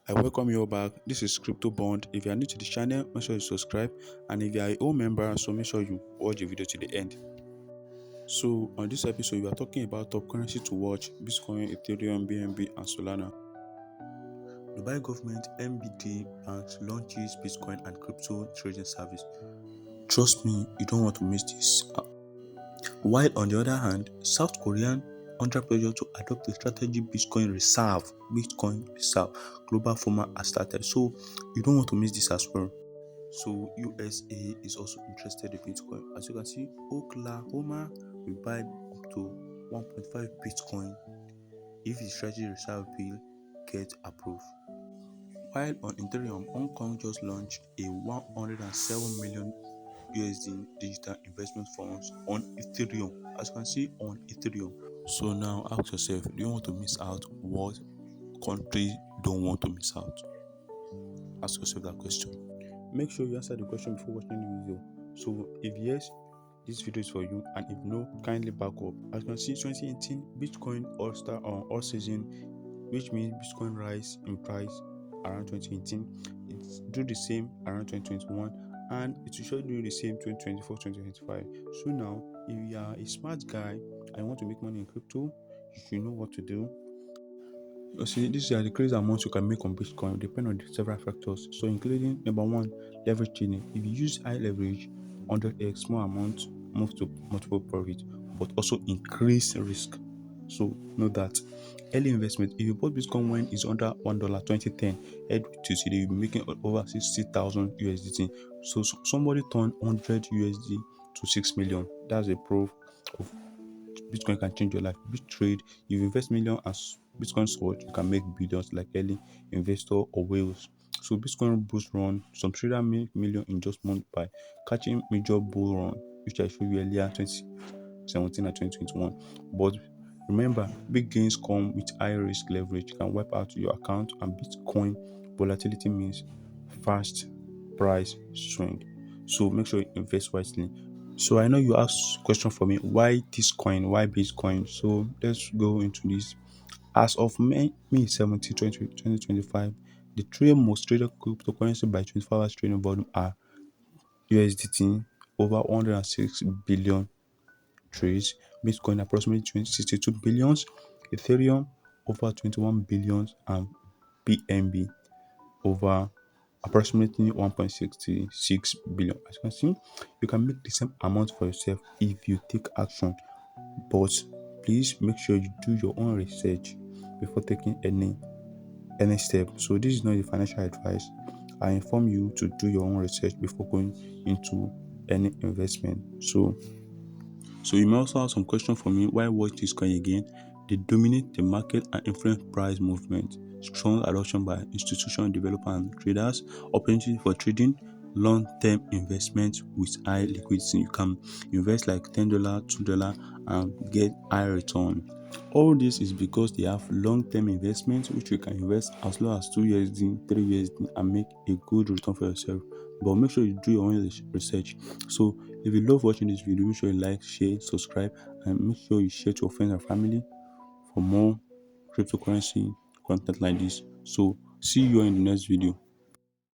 I welcome you all back. This is Crypto Bond. If you are new to the channel, make sure you subscribe, and if you are a old member, so make sure you watch the video to the end. So on this episode, we are talking about top currency to watch: Bitcoin, Ethereum, BNB, and Solana. Dubai government MBD banks launches Bitcoin and crypto trading service. Trust me, you don't want to miss this. While on the other hand, South Korean under pressure to adopt a strategy Bitcoin reserve global format has started. So you don't want to miss this as well. So USA is also interested in Bitcoin. As you can see, Oklahoma will buy up to 1.5 Bitcoin if the strategy reserve bill gets approved. While on Ethereum, Hong Kong just launched a 107 million USD digital investment funds on Ethereum. As you can see on Ethereum. So now ask yourself, do you want to miss out? What country don't want to miss out? Ask yourself that question. Make sure you answer the question before watching the video. So if yes, this video is for you, and if no, kindly back up. As you can see, 2018 Bitcoin all-star on all season, which means Bitcoin rise in price around 2018. It's do the same around 2021, and it will surely do the same 2024, 2025. So now, if you are a smart guy and you want to make money in crypto, you should know what to do. You see, these are the crazy amounts you can make on Bitcoin, depend on the several factors. So, including number one, leverage trading. If you use high leverage, 100x, small amount, move to multiple profit, but also increase risk. So, know that. Early investment. If you bought Bitcoin when it's under $1 2010, head to today, you'll be making over 60,000 USDT. So, somebody turned 100 USD to 6 million. That's a proof of Bitcoin can change your life. Big trade, if you invest million as Bitcoin sword, you can make billions like early investor or whales. So Bitcoin boost run, some trader make million in just month by catching major bull run, which I showed you earlier 2017 and 2021. But remember, big gains come with high risk leverage. You can wipe out your account, and Bitcoin volatility means fast price swing. So make sure you invest wisely. So I know you asked question for me, why this coin, why Bitcoin? So let's go into this. As of May 17, 2025, the three most traded cryptocurrency by 24 hours trading volume are USDT over 106 billion trades, Bitcoin approximately 62 billions, Ethereum over 21 billions, and BNB over approximately 1.66 billion. As you can see, you can make the same amount for yourself if you take action, but please make sure you do your own research before taking any step. So this is not a financial advice. I inform you to do your own research before going into any investment. So you may also have some question for me. Why watch this coin again? They dominate the market and influence price movement. Strong adoption by institutional developers and traders. Opportunity for trading. Long-term investment with high liquidity. You can invest like $10, $2 and get high return. All this is because they have long-term investment, which you can invest as low as 2 USD, 3 USD and make a good return for yourself. But make sure you do your own research. So if you love watching this video, make sure you like, share, subscribe, and make sure you share to your friends and family for more cryptocurrency content like this. So see you in the next video.